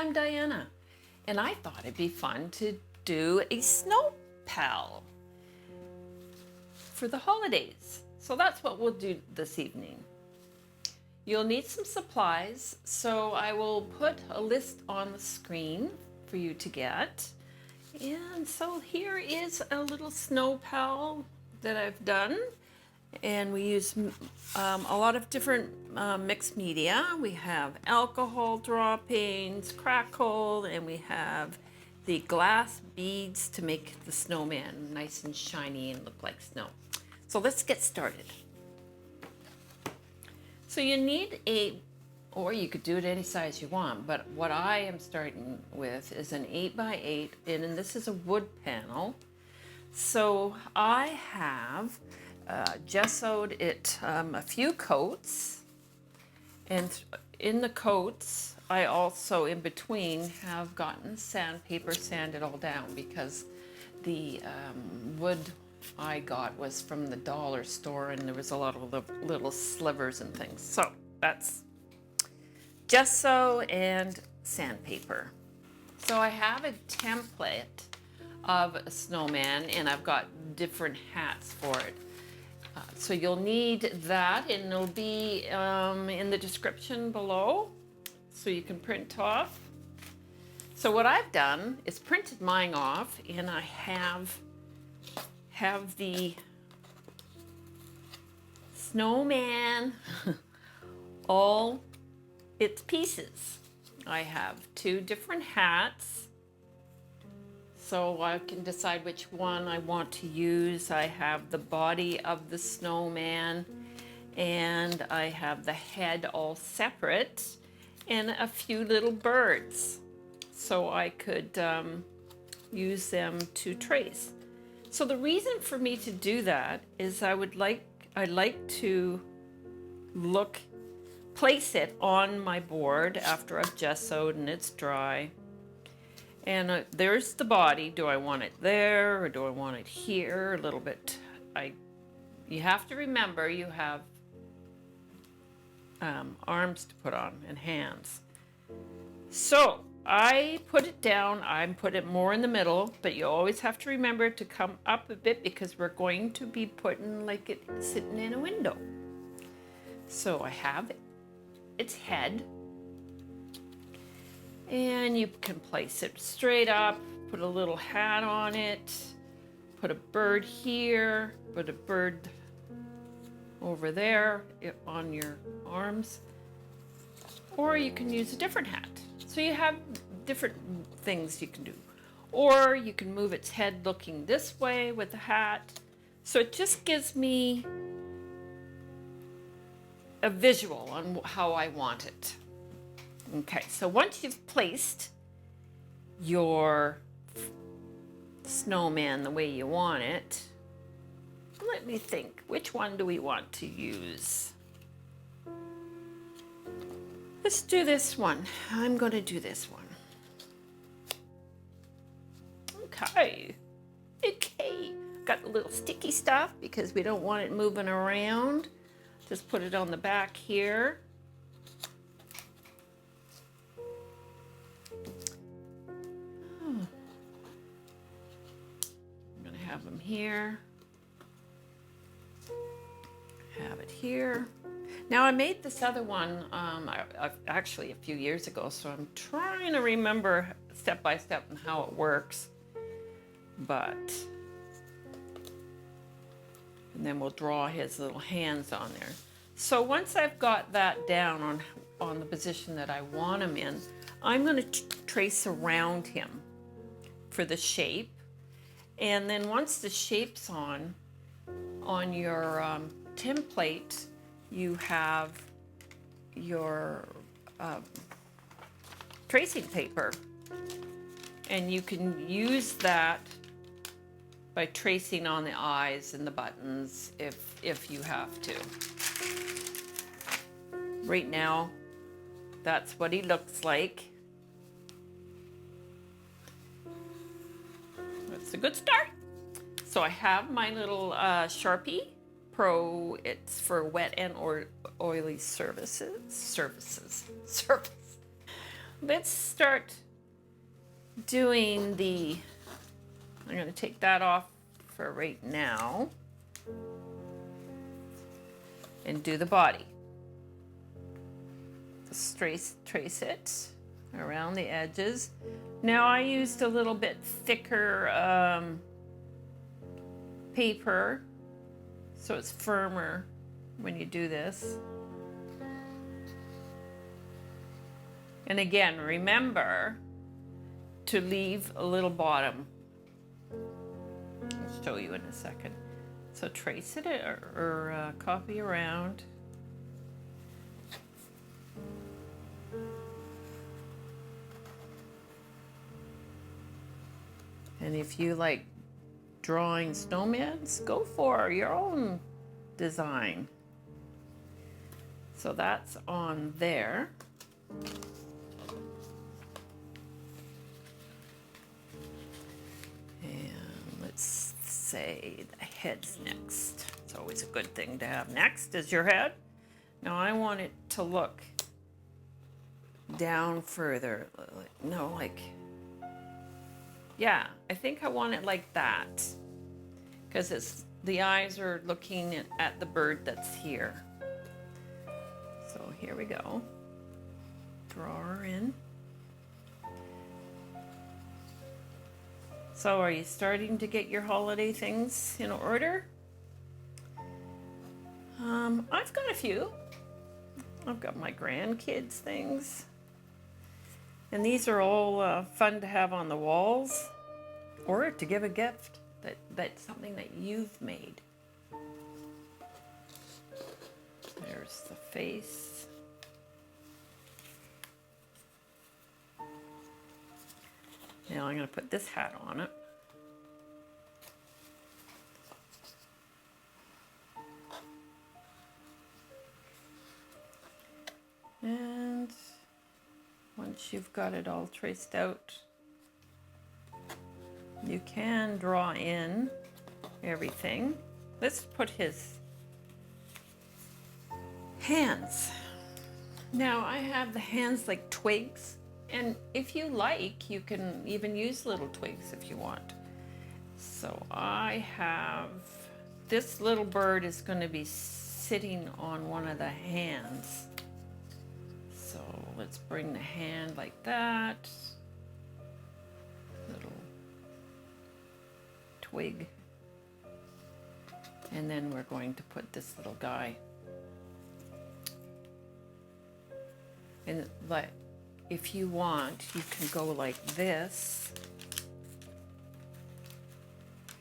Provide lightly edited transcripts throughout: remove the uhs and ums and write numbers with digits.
I'm Diana, and I thought it'd be fun to do a snow pal for the holidays. So that's what we'll do this evening. You'll need some supplies, so I will put a list on the screen for you to get. And so here is a little snow pal that I've done. And we use a lot of different mixed media. We have alcohol droppings, crackle, and we have the glass beads to make the snowman nice and shiny and look like snow. So let's get started. So you need or you could do it any size you want, but what I am starting with is an 8x8, and this is a wood panel. So I have gessoed it a few coats, and in the coats I also in between have gotten sandpaper, sanded all down, because the wood I got was from the dollar store and there was a lot of little slivers and things. So that's gesso and sandpaper. So I have a template of a snowman and I've got different hats for it. So you'll need that, and it'll be in the description below so you can print off. So what I've done is printed mine off, and I have the snowman all its pieces. I have 2 different hats, so I can decide which one I want to use. I have the body of the snowman, and I have the head all separate, and a few little birds, so I could use them to trace. So the reason for me to do that is I like to place it on my board after I've gessoed and it's dry. And there's the body. Do I want it there or do I want it here? A little bit. You have to remember you have arms to put on and hands. So I put it down. I put it more in the middle, but you always have to remember to come up a bit because we're going to be putting like it sitting in a window. So I have its head. And you can place it straight up, put a little hat on it, put a bird here, put a bird over there on your arms, or you can use a different hat. So you have different things you can do. Or you can move its head looking this way with the hat. So it just gives me a visual on how I want it. Okay, so once you've placed your snowman the way you want it, let me think, which one do we want to use? Let's do this one. I'm going to do this one. Okay. Got a little sticky stuff because we don't want it moving around. Just put it on the back here. Have them here, have it here. Now I made this other one actually a few years ago, so I'm trying to remember step by step and how it works. And then we'll draw his little hands on there. So once I've got that down on the position that I want him in, I'm going to trace around him for the shape. And then once the shape's on your template, you have your tracing paper. And you can use that by tracing on the eyes and the buttons if you have to. Right now, that's what he looks like. It's a good start. So I have my little Sharpie Pro. It's for wet and or oily surfaces. let's start doing the, I'm going to take that off for right now and do the body. Just trace it around the edges. Now I used a little bit thicker paper, so it's firmer when you do this. And again, remember to leave a little bottom. I'll show you in a second. So trace it or copy around. And if you like drawing snowmans, go for your own design. So that's on there. And let's say the head's next. It's always a good thing to have next is your head. Now I want it to look down further. No, like, yeah, I think I want it like that. Because it's, the eyes are looking at the bird that's here. So here we go. Draw her in. So are you starting to get your holiday things in order? I've got a few. I've got my grandkids' things. And these are all fun to have on the walls or to give a gift that's something that you've made. There's the face. Now I'm going to put this hat on it. And once you've got it all traced out, you can draw in everything. Let's put his hands. Now I have the hands like twigs, and if you like, you can even use little twigs if you want. So I have, this little bird is going to be sitting on one of the hands. So let's bring the hand like that. Little twig. And then we're going to put this little guy. And like, if you want, you can go like this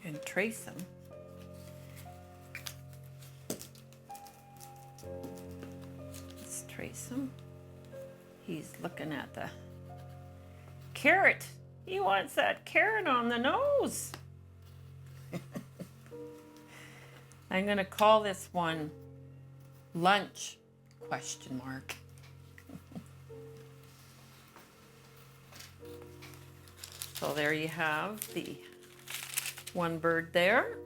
and trace them. Let's trace them. He's looking at the carrot. He wants that carrot on the nose. I'm going to call this one lunch, question mark. So there you have the one bird there.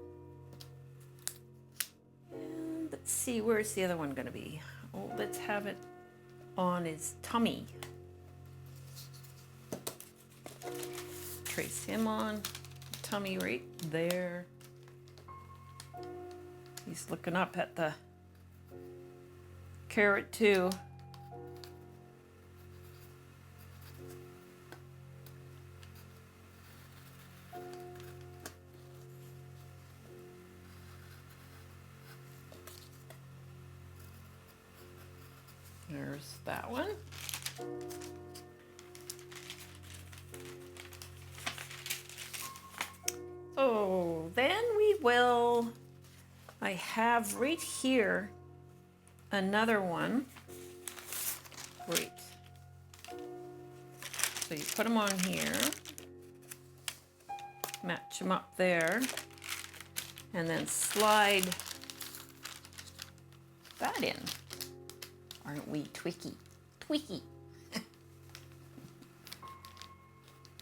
And let's see, where's the other one going to be? Oh, let's have it on his tummy. Trace him on tummy right there. He's looking up at the carrot too. There's that one. So then we will, I have right here another one. Great. So you put them on here, match them up there, and then slide that in. Aren't we Twicky? Twicky.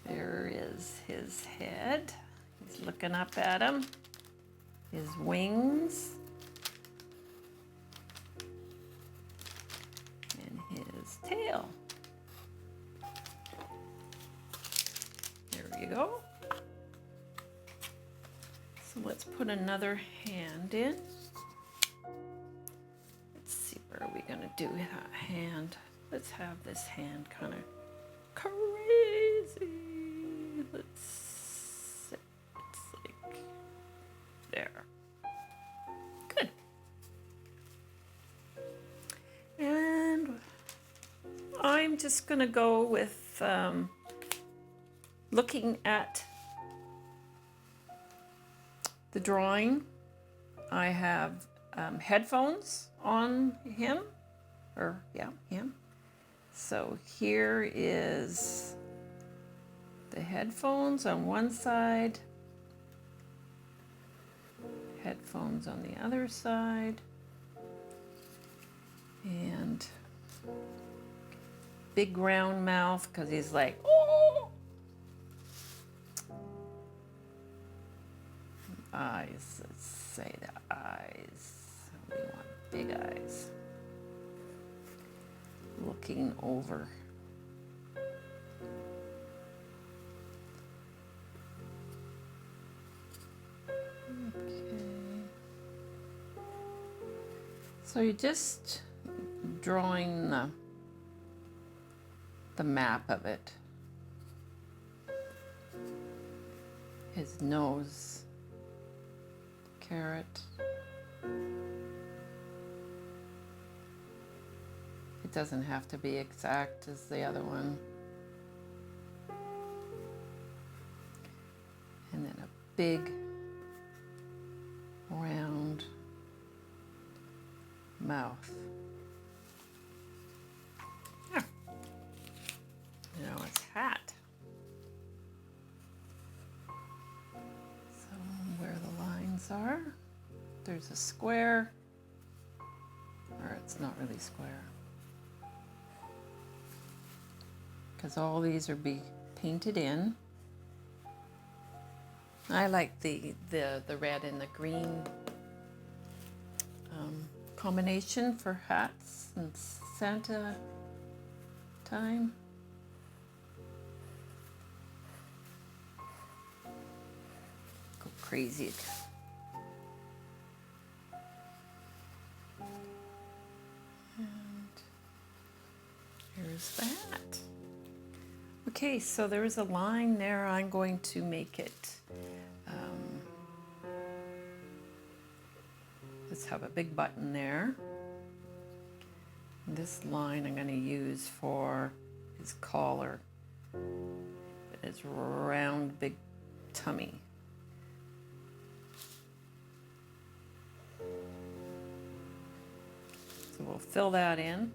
There is his head. He's looking up at him. His wings. And his tail. you go. So let's put another hand in. Let's see, where are we gonna do that hand? Let's have this hand kind of crazy. Let's sit, it's like there. Good. And I'm just gonna go with looking at the drawing. I have headphones on him, or yeah, him. So here is the headphones on one side, headphones on the other side, and big round mouth because he's like, oh! Eyes, let's say the eyes. We want big eyes. Looking over. Okay. So you're just drawing the map of it. His nose, carrot. It doesn't have to be exact as the other one. And then a big, round mouth. Yeah. Now his hat. So where the lines are, there's a square, or it's not really square, because all these are be painted in. I like the red and the green combination for hats and Santa time. Go crazy. And here's the hat. Okay, so there is a line there. I'm going to make it, let's have a big button there. And this line I'm going to use for his collar, his round big tummy. So we'll fill that in.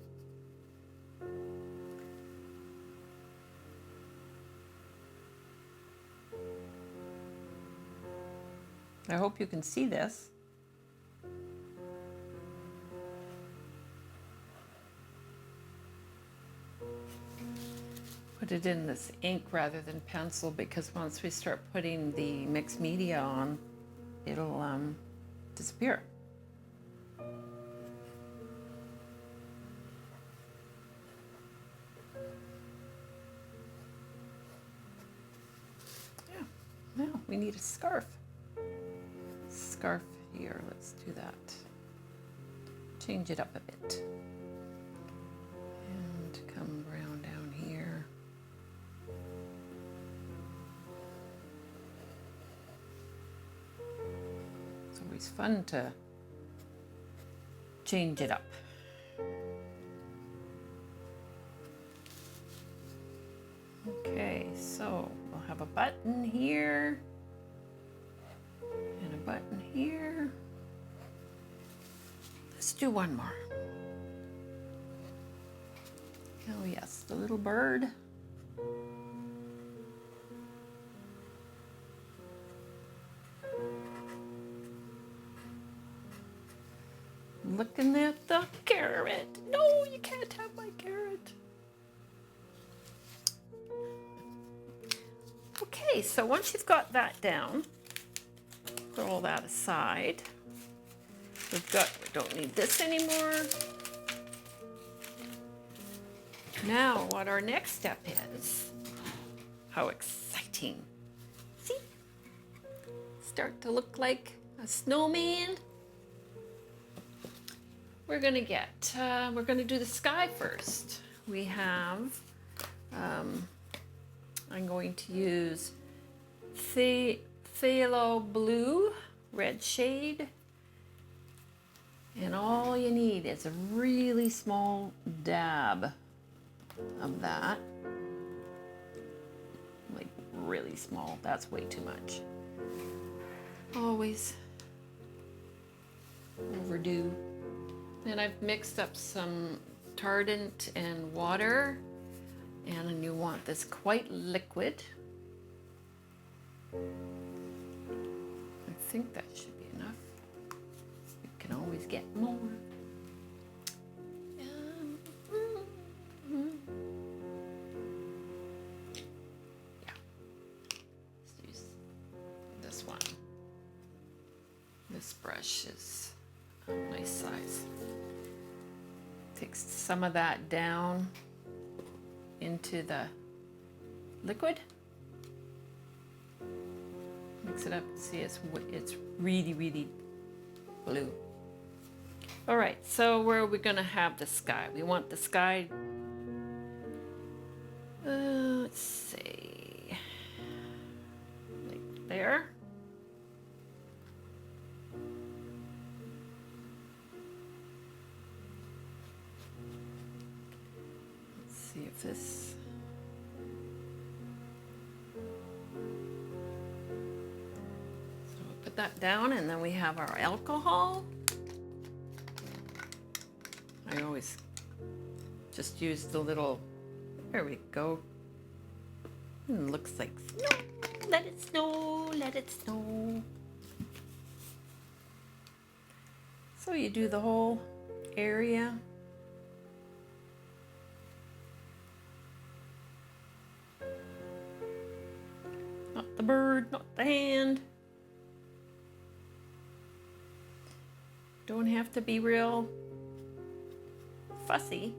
I hope you can see this. Put it in this ink rather than pencil, because once we start putting the mixed media on, it'll disappear. Yeah, now we need a scarf. Scarf here, let's do that. Change it up a bit. And come around down here. It's always fun to change it up. Okay, so we'll have a button here. And a button here. Let's do one more. Oh yes, the little bird. Looking at the carrot. No, you can't have my carrot. Okay, so once you've got that down, throw all that aside. We don't need this anymore. Now what our next step is, how exciting. start to look like a snowman. We're gonna do the sky first. We have, I'm going to use phthalo blue, red shade. And all you need is a really small dab of that. Like really small, that's way too much. Always overdo. Then I've mixed up some tardant and water, and you want this quite liquid. I think that should be enough. You can always get more. Yeah, let's use this one. This brush is a nice size. Takes some of that down into the liquid. Mix it up. See, it's really blue. All right, so where are we gonna have the sky? We want the sky, let's see, like there. Let's see if this, so we'll put that down, and then we have our alcohol. I always just use the little, there we go. And it looks like snow. Let it snow, let it snow. So you do the whole area. Not the bird, not the hand. Don't have to be real fussy.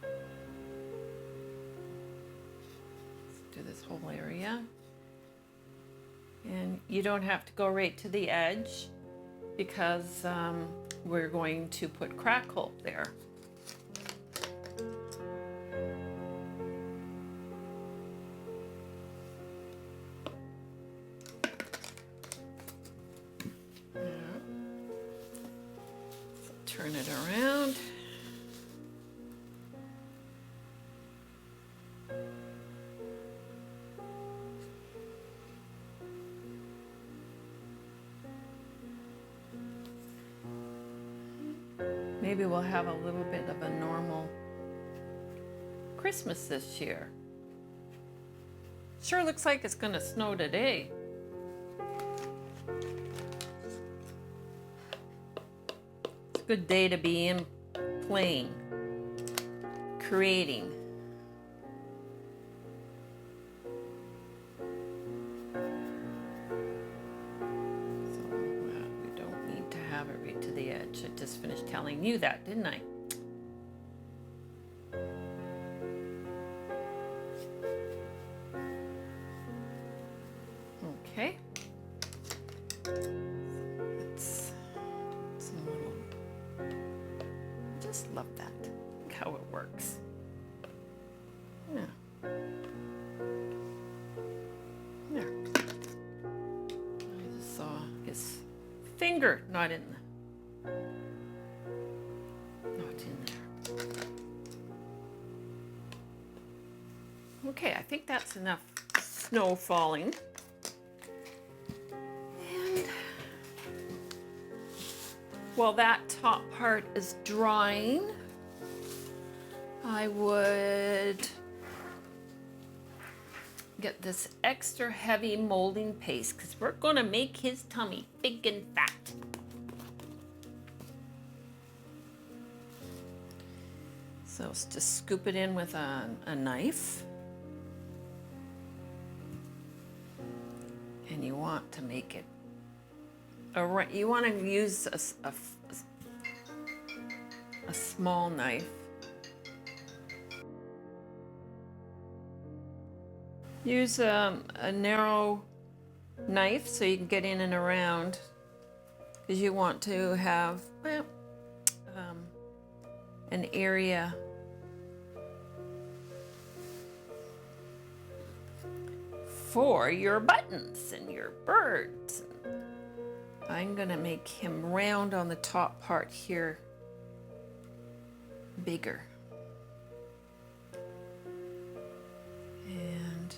Let's do this whole area. And you don't have to go right to the edge because we're going to put crackle there. Turn it around. Maybe we'll have a little bit of a normal Christmas this year. Sure looks like it's gonna snow today. Good day to be in playing, creating. So we don't need to have it right to the edge. I just finished telling you that, didn't I? Okay. Just love that. Look how it works. Yeah. There. I just saw his finger not in there. Okay, I think that's enough snow falling. And while that top part is drying, I would get this extra heavy molding paste because we're going to make his tummy big and fat. So just scoop it in with a knife. And you want to make it, you want to use a small knife. Use a narrow knife so you can get in and around, because you want to have, well, an area for your buttons and your birds. I'm gonna make him round on the top part here, bigger. And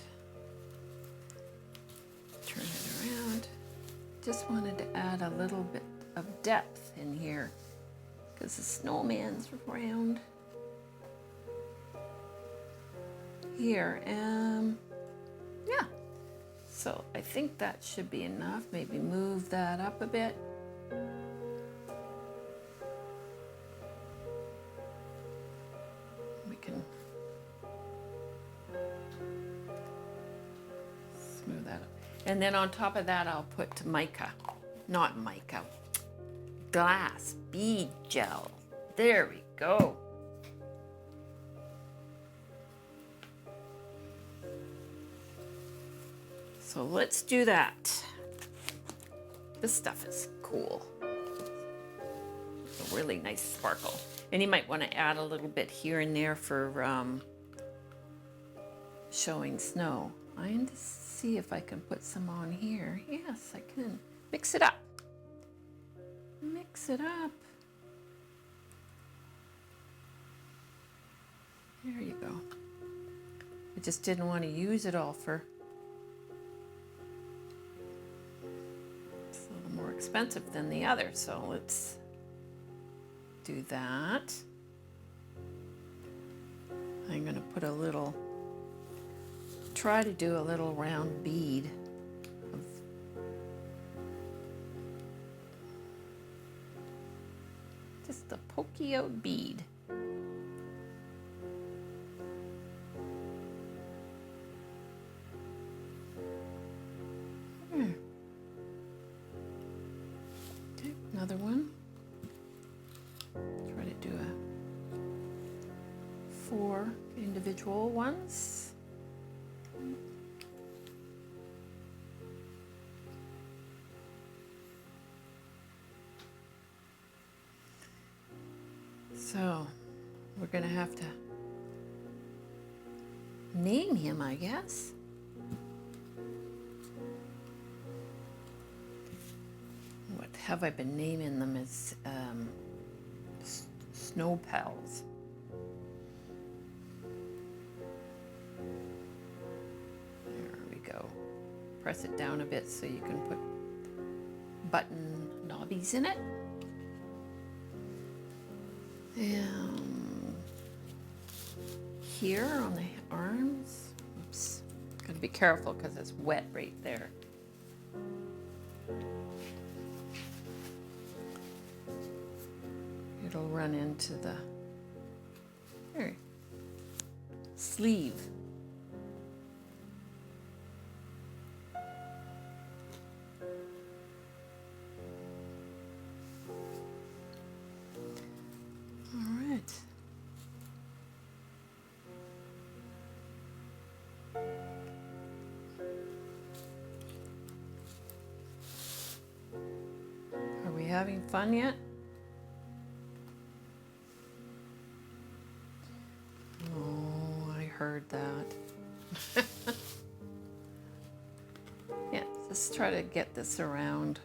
turn it around. Just wanted to add a little bit of depth in here because the snowman's round here. Yeah. So I think that should be enough. Maybe move that up a bit. We can smooth that up. And then on top of that, I'll put not mica, glass bead gel. There we go. So let's do that. This stuff is cool. It's a really nice sparkle. And you might want to add a little bit here and there for showing snow. I need to see if I can put some on here. Yes, I can. Mix it up. Mix it up. There you go. I just didn't want to use it all for... It's a little more expensive than the other, so let's do that. I'm going to put a little... Try to do a little round bead of just a pokey out bead. Okay, another one. Try to do 4 individual ones. So we're gonna have to name him, I guess. What have I been naming them as snow pals? There we go. Press it down a bit so you can put button knobbies in it. Here on the arms, oops, gotta be careful because it's wet right there. It'll run into the sleeve. Having fun yet? Oh, I heard that. Yeah, just try to get this around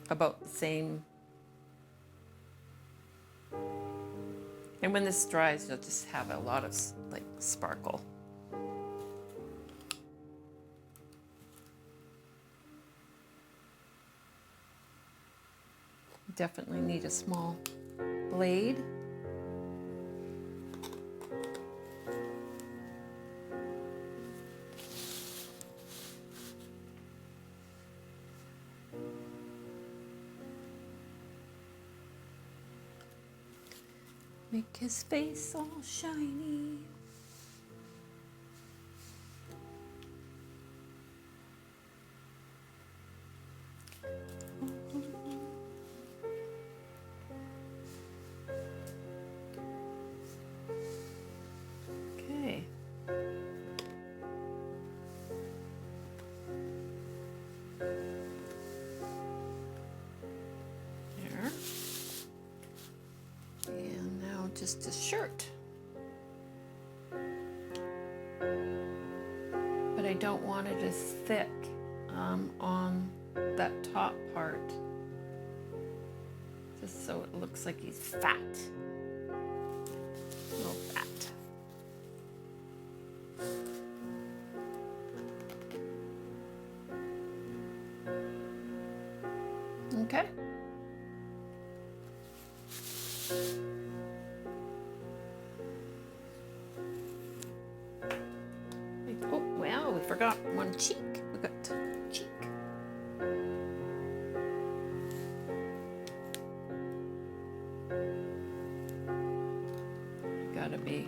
about the same. And when this dries, you'll just have a lot of like sparkle. Definitely need a small blade. Make his face all shiny. just a shirt. But I don't want it as thick on that top part, just so it looks like he's fat, a little fat. Okay. Oh, well, we forgot one cheek. We got cheek. Gotta be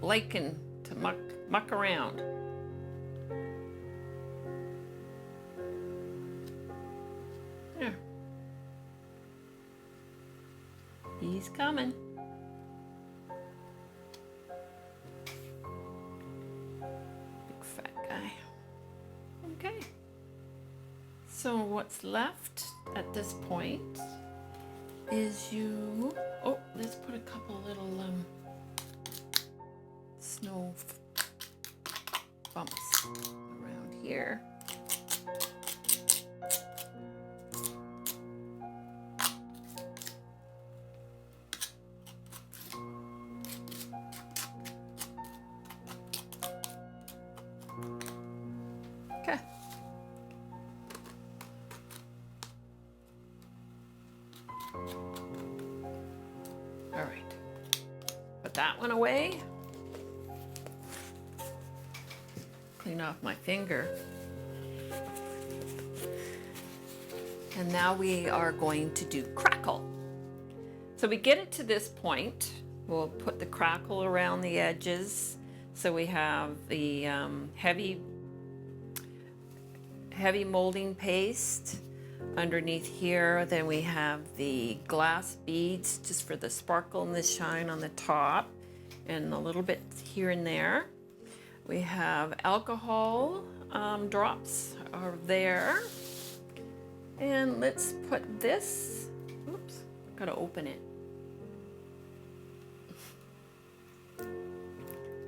liking to muck around. There. He's coming. Big fat guy. Okay. So what's left at this point is let's put a couple little snow bumps around here. Okay. All right. Put that one away. Clean off my finger. And now we are going to do crackle. So we get it to this point. We'll put the crackle around the edges. So we have the heavy molding paste underneath here. Then we have the glass beads just for the sparkle and the shine on the top, and a little bit here and there. We have alcohol drops are there. And let's put this, oops, gotta open it.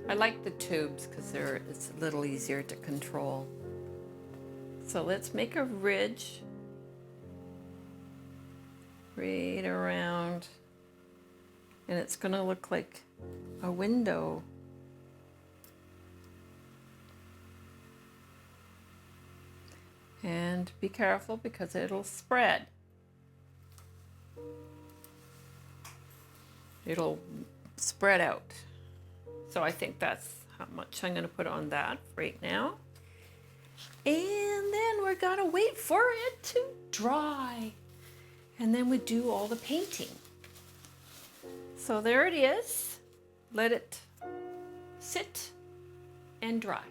I like the tubes because it's a little easier to control. So let's make a ridge right around, and it's gonna look like a window. And be careful because it'll spread. It'll spread out. So I think that's how much I'm gonna put on that right now. And then we're gonna wait for it to dry. And then we do all the painting. So there it is. Let it sit and dry.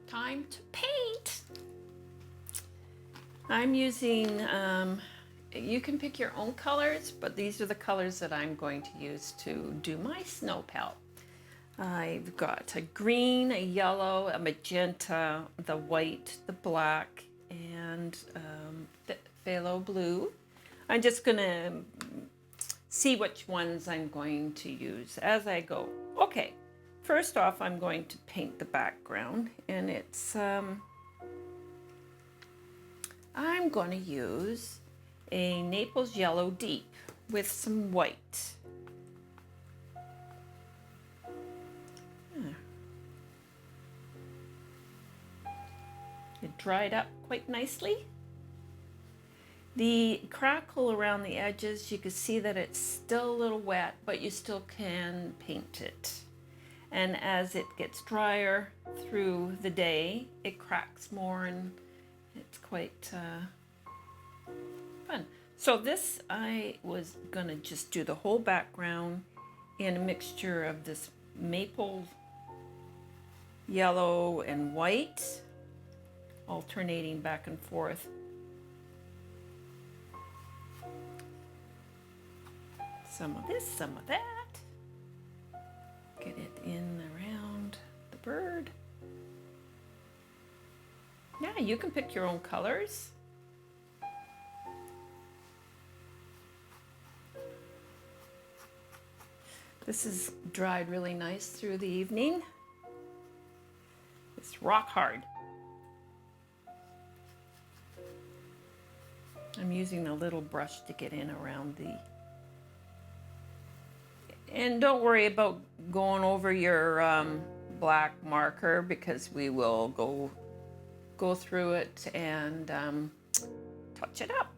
Time to paint. I'm using, you can pick your own colors, but these are the colors that I'm going to use to do my snow pelt. I've got a green, a yellow, a magenta, the white, the black, and the phthalo blue. I'm just gonna see which ones I'm going to use as I go. Okay, first off, I'm going to paint the background, and it's, I'm gonna use a Naples Yellow Deep with some white. It dried up quite nicely. The crackle around the edges, you can see that it's still a little wet, but you still can paint it. And as it gets drier through the day, it cracks more, and it's quite fun. So this, I was gonna just do the whole background in a mixture of this maple yellow and white, alternating back and forth. Some of this, some of that. Get it in around the bird. Yeah, you can pick your own colors. This is dried really nice through the evening. It's rock hard. I'm using a little brush to get in around the... And don't worry about going over your black marker, because we will go through it and touch it up.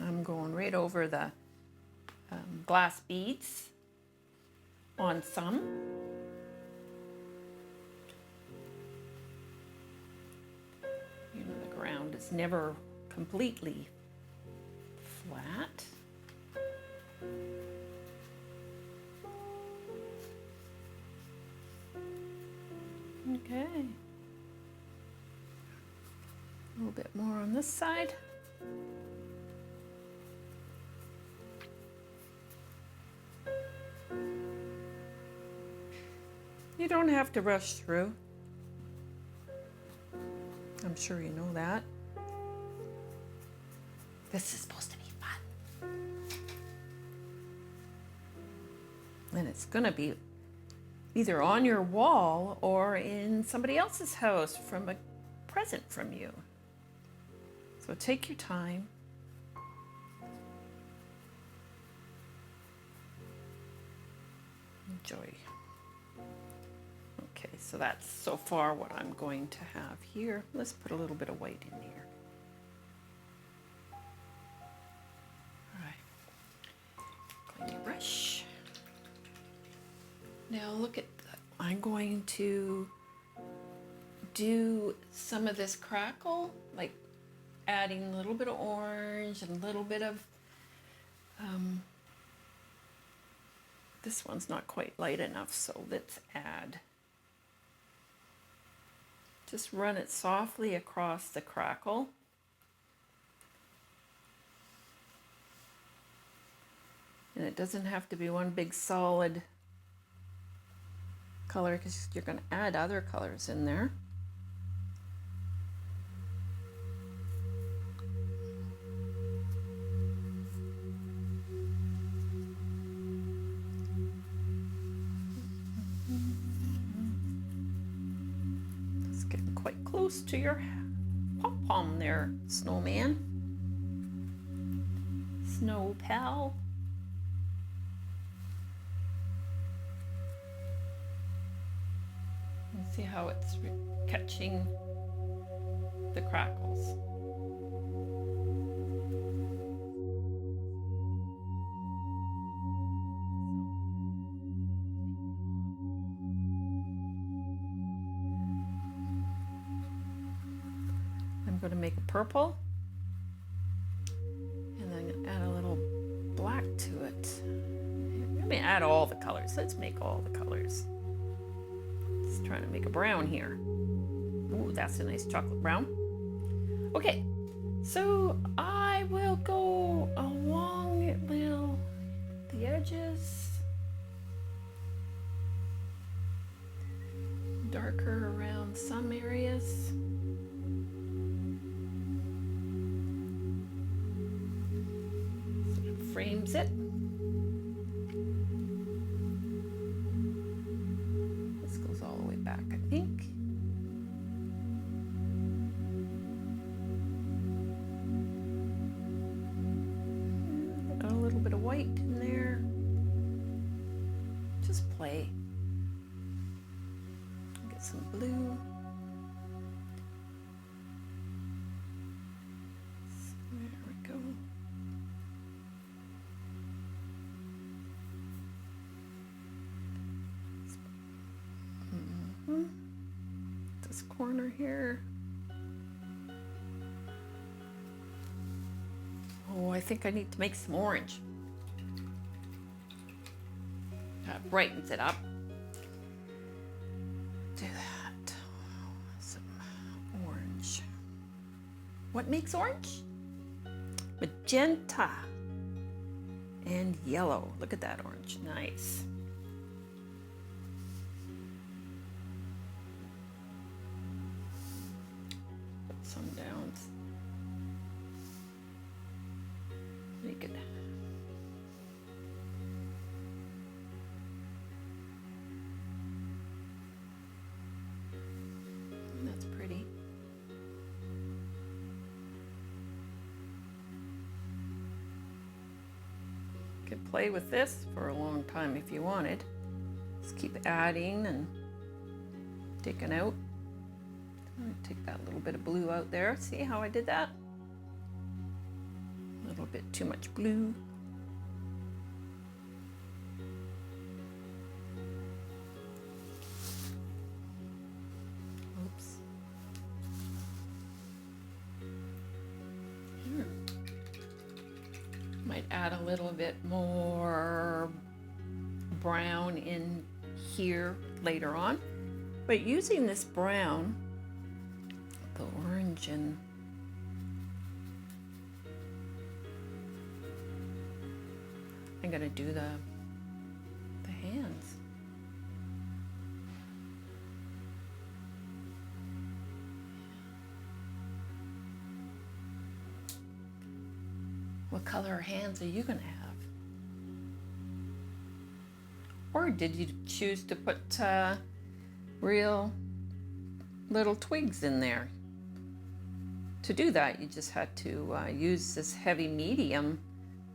I'm going right over the glass beads on some. You know, the ground is never completely flat. Okay. A little bit more on this side. You don't have to rush through. I'm sure you know that. This is supposed to be fun. And it's gonna be either on your wall or in somebody else's house from a present from you. So take your time. Enjoy. Okay, so that's so far what I'm going to have here. Let's put a little bit of white in here. All right, clean your brush. Now look at that. I'm going to do some of this crackle, like adding a little bit of orange and a little bit of, this one's not quite light enough, so let's add. Just run it softly across the crackle. And it doesn't have to be one big solid color, because you're going to add other colors in there. Close to your pom-pom there, Snowman. Snow pal. And see how it's catching the crackles. I'm going to make a purple, and then I'm going to add a little black to it. Let me add all the colors. Let's make all the colors. Just trying to make a brown here. Ooh, that's a nice chocolate brown. Okay, so I will go along the edges, darker around some areas. Frames it. This goes all the way back, I think. Got a little bit of white in there. Just play. Get some blue. There we go. This corner here. Oh, I think I need to make some orange. That brightens it up. Do that. Some orange. What makes orange? Magenta and yellow. Look at that orange. Nice. play with this for a long time if you wanted. Just keep adding and taking out. I'm gonna take that little bit of blue out there. See how I did that? A little bit too much blue. Oops. Might add a little bit more brown in here later on. But using this brown, the orange and I'm gonna do the hands. What color hands are you gonna have? Or did you choose to put real little twigs in there? To do that, you just had to use this heavy medium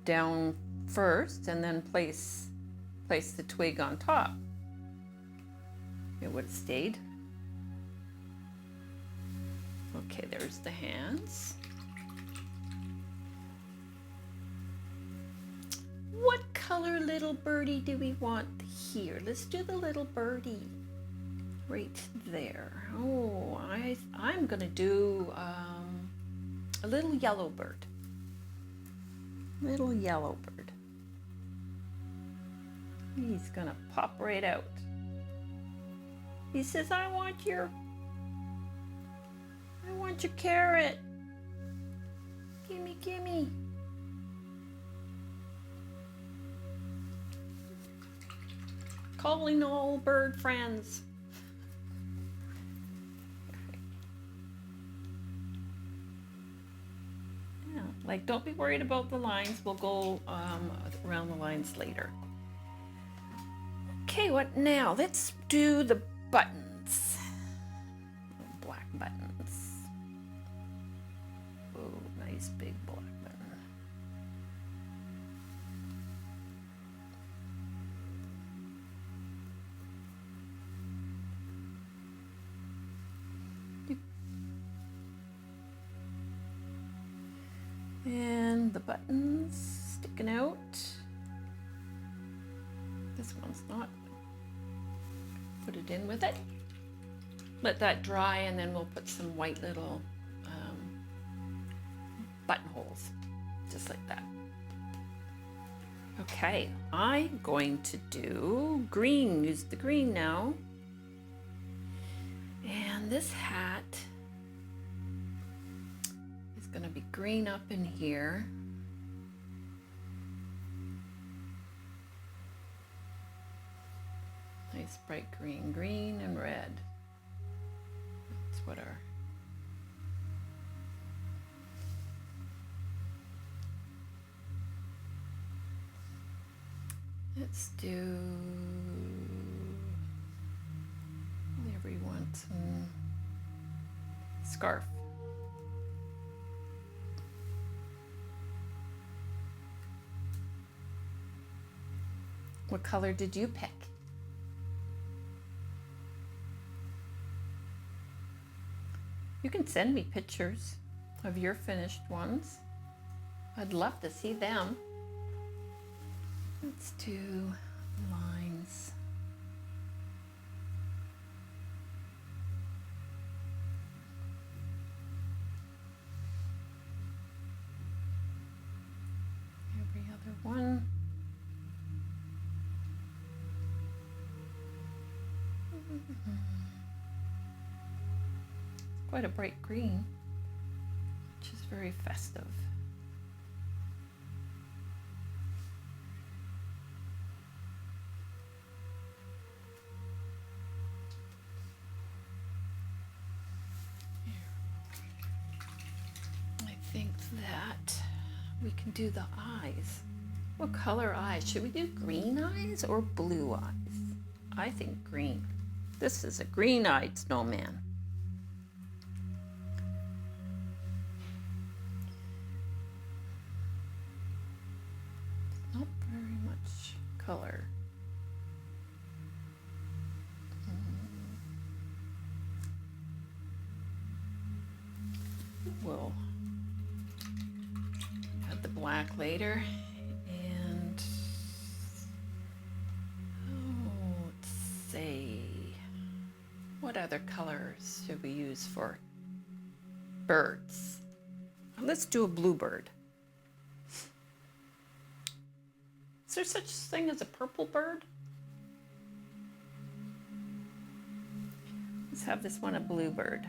down first and then place the twig on top. It would have stayed. Okay, there's the hands. What color little birdie do we want here? Let's do the little birdie right there. Oh, I'm gonna do a little yellow bird. Little yellow bird. He's gonna pop right out. He says, I want your carrot. Gimme, gimme. Calling all bird friends. Yeah, like don't be worried about the lines. We'll go around the lines later. Okay, what now? Let's do the buttons. Black buttons. Oh, nice big black button. And the buttons sticking out. This one's not. Put it in with it. Let that dry and then we'll put some white little buttonholes, just like that. Okay, I'm going to do green, use the green now. And this hat is gonna be green up in here. Nice bright green, green and red. That's what our let's do everyone some scarf. What color did you pick? You can send me pictures of your finished ones. I'd love to see them. Let's do lines. Every other one. Quite a bright green, which is very festive. I think that we can do the eyes. What color eyes? Should we do green eyes or blue eyes? I think green. This is a green-eyed snowman. Not very much color. We'll add the black later. And let's see, what other colors should we use for birds? Let's do a bluebird. Is there such thing as a purple bird? Let's have this one a bluebird.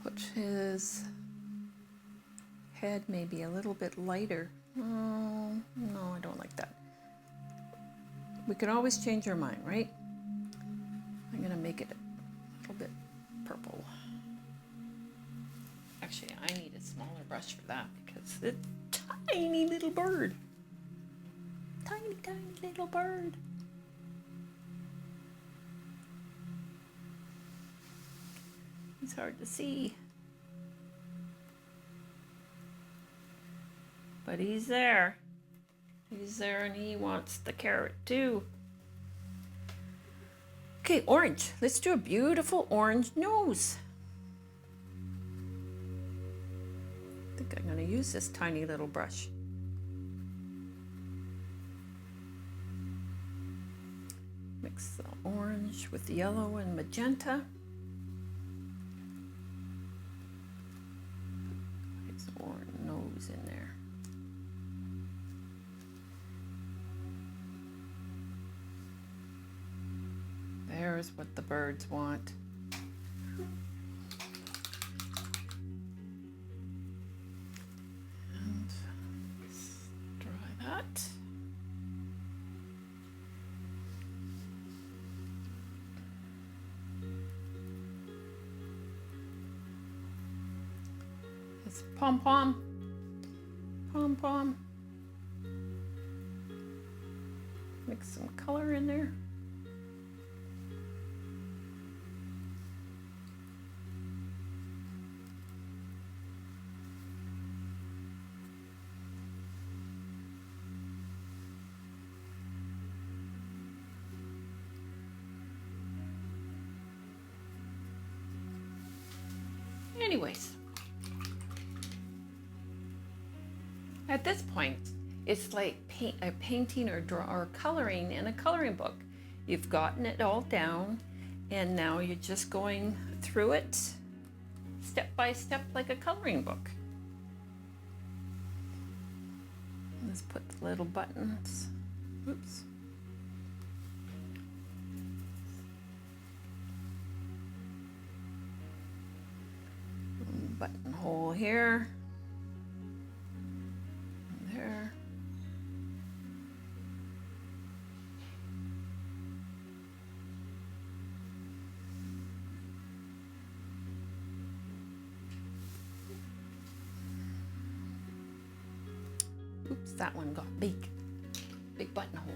Put his head maybe a little bit lighter. No, I don't like that. We can always change our mind, right? I'm gonna make it a little bit purple. Actually, I need a smaller brush for that because it's a tiny little bird. Tiny, tiny little bird. It's hard to see. But he's there. He's there and he wants the carrot too. Okay, orange. Let's do a beautiful orange nose. I think I'm going to use this tiny little brush. Mix the orange with the yellow and magenta. Put his orange nose in there. There's what the birds want. And let's dry that. It's pom-pom. Pom-pom. Mix some color in there. Anyways, at this point, it's like painting or coloring in a coloring book. You've gotten it all down, and now you're just going through it step by step like a coloring book. Let's put the little buttons. Oops. Buttonhole here, and there. Oops, that one got big buttonhole.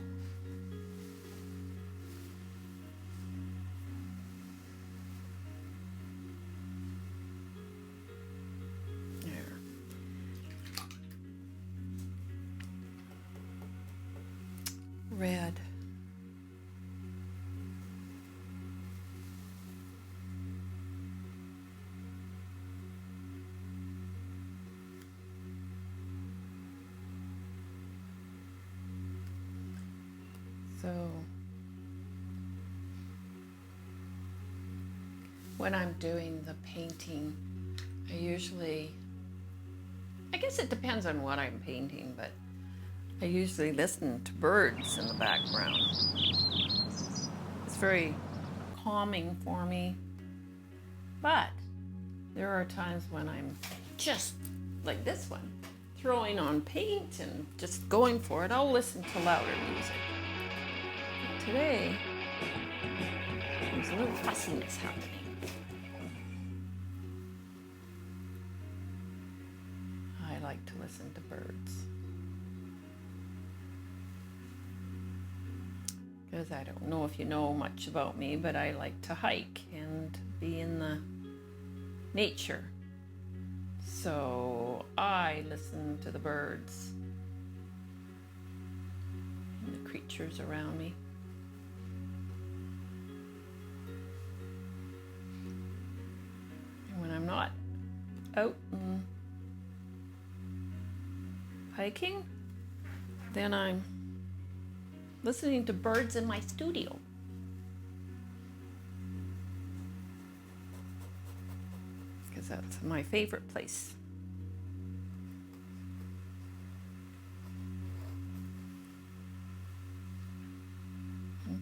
Red. So when I'm doing the painting, I guess it depends on what I'm painting, but I usually listen to birds in the background. It's very calming for me. But there are times when I'm just like this one, throwing on paint and just going for it. I'll listen to louder music. But today, there's a little fussiness happening. I like to listen to birds. because I don't know if you know much about me, but I like to hike and be in the nature. So I listen to the birds and the creatures around me. And when I'm not out and hiking, then I'm listening to birds in my studio. Because that's my favorite place.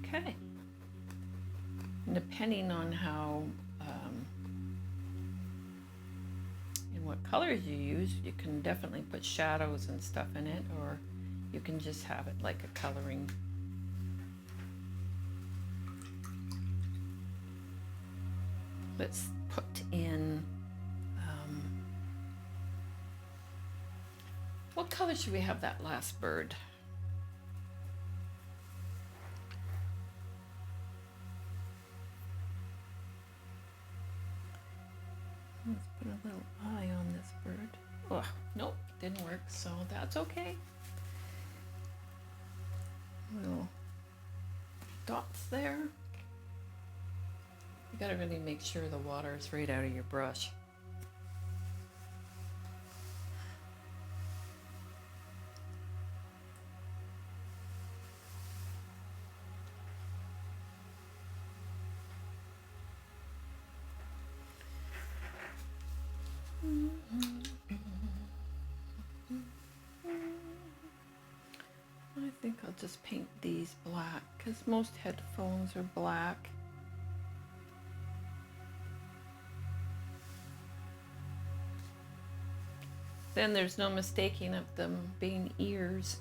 Okay. And depending on how and what colors you use, you can definitely put shadows and stuff in it, or you can just have it like a coloring. Let's put in, what color should we have that last bird? Let's put a little eye on this bird. Oh, nope, didn't work, so that's okay. Little dots there. You gotta really make sure the water is right out of your brush. I think I'll just paint these black because most headphones are black. Then there's no mistaking of them being ears.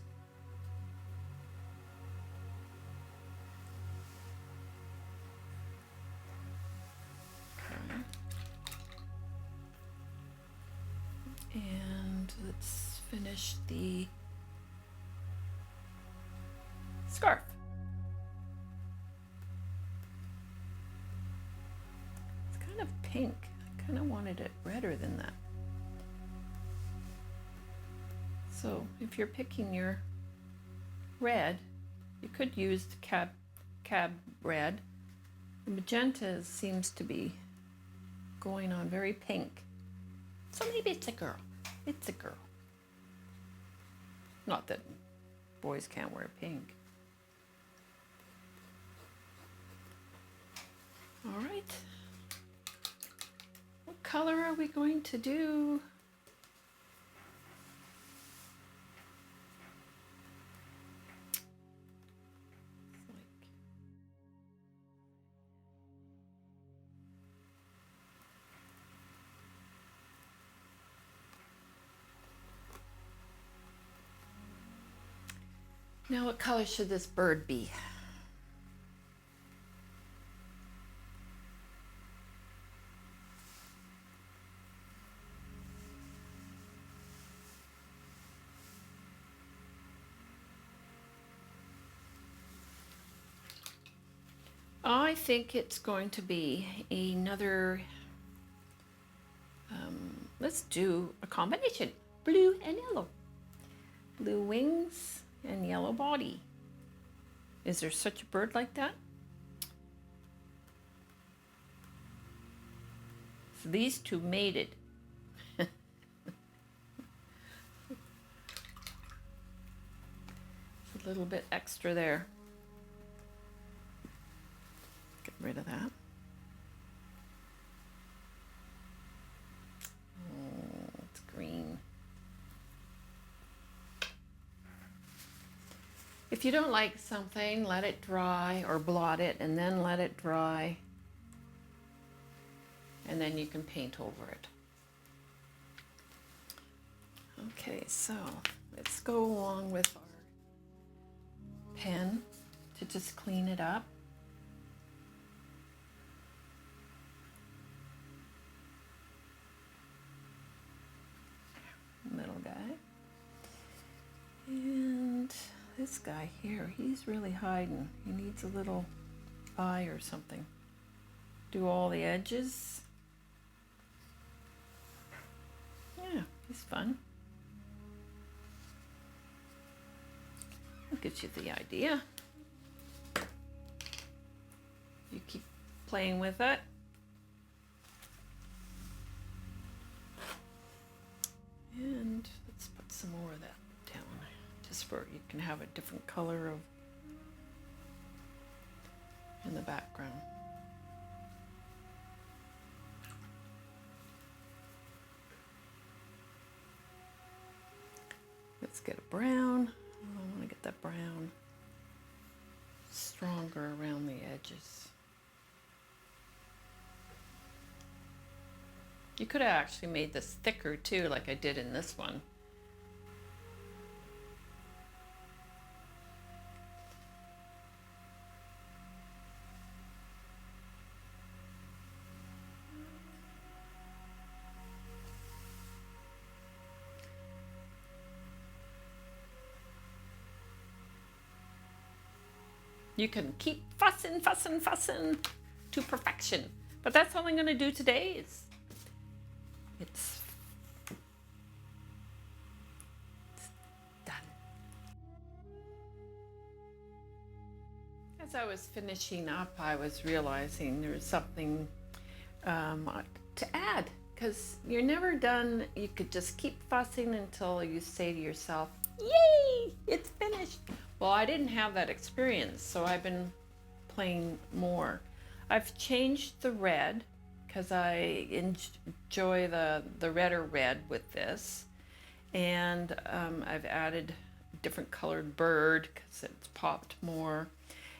Okay. And let's finish the scarf. It's kind of pink. I kind of wanted it redder than that. So if you're picking your red, you could use the cab red. The magenta seems to be going on very pink. So maybe it's a girl. It's a girl. Not that boys can't wear pink. All right. What color are we going to do? Now, what color should this bird be? I think it's going to be another, let's do a combination, blue and yellow. Blue wings and yellow body. Is there such a bird like that? So these two mated. It's a little bit extra there. Get rid of that. Oh, it's green. If you don't like something, let it dry or blot it and then let it dry. And then you can paint over it. Okay, so let's go along with our pen to just clean it up. Little guy. And this guy here, he's really hiding. He needs a little eye or something. Do all the edges. Yeah, he's fun. That gives you the idea. You keep playing with it. And let's put some more of that down, just for you can have a different color of in the background. Let's get a brown. I want to get that brown stronger around the edges. You could have actually made this thicker too, like I did in this one. You can keep fussing to perfection. But that's all I'm going to do today. It's done. As I was finishing up, I was realizing there was something to add, because you're never done. You could just keep fussing until you say to yourself, yay, it's finished. Well, I didn't have that experience, so I've been playing more. I've changed the red because I enjoy the redder red with this, and I've added a different colored bird because it's popped more.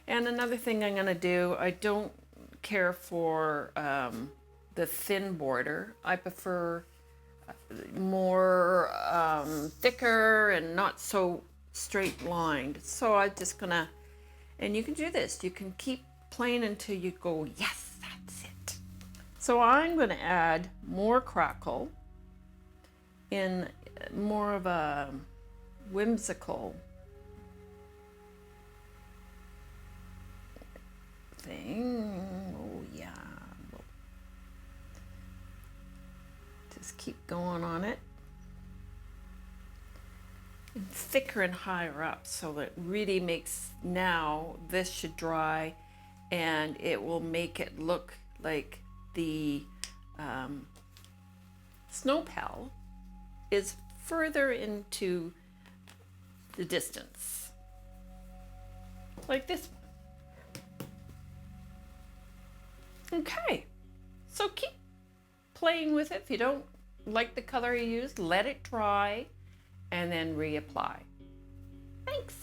And another thing I'm going to do, I don't care for the thin border. I prefer more thicker and not so straight lined. So I'm just gonna, and you can do this, you can keep playing until you go, yes, that's it. So I'm gonna add more crackle in more of a whimsical thing. Oh yeah, just keep going on it. And thicker and higher up, so that really makes, now this should dry and it will make it look like the snow pal is further into the distance, like this one. Okay, so keep playing with it. If you don't like the color you use, let it dry and then reapply. Thanks.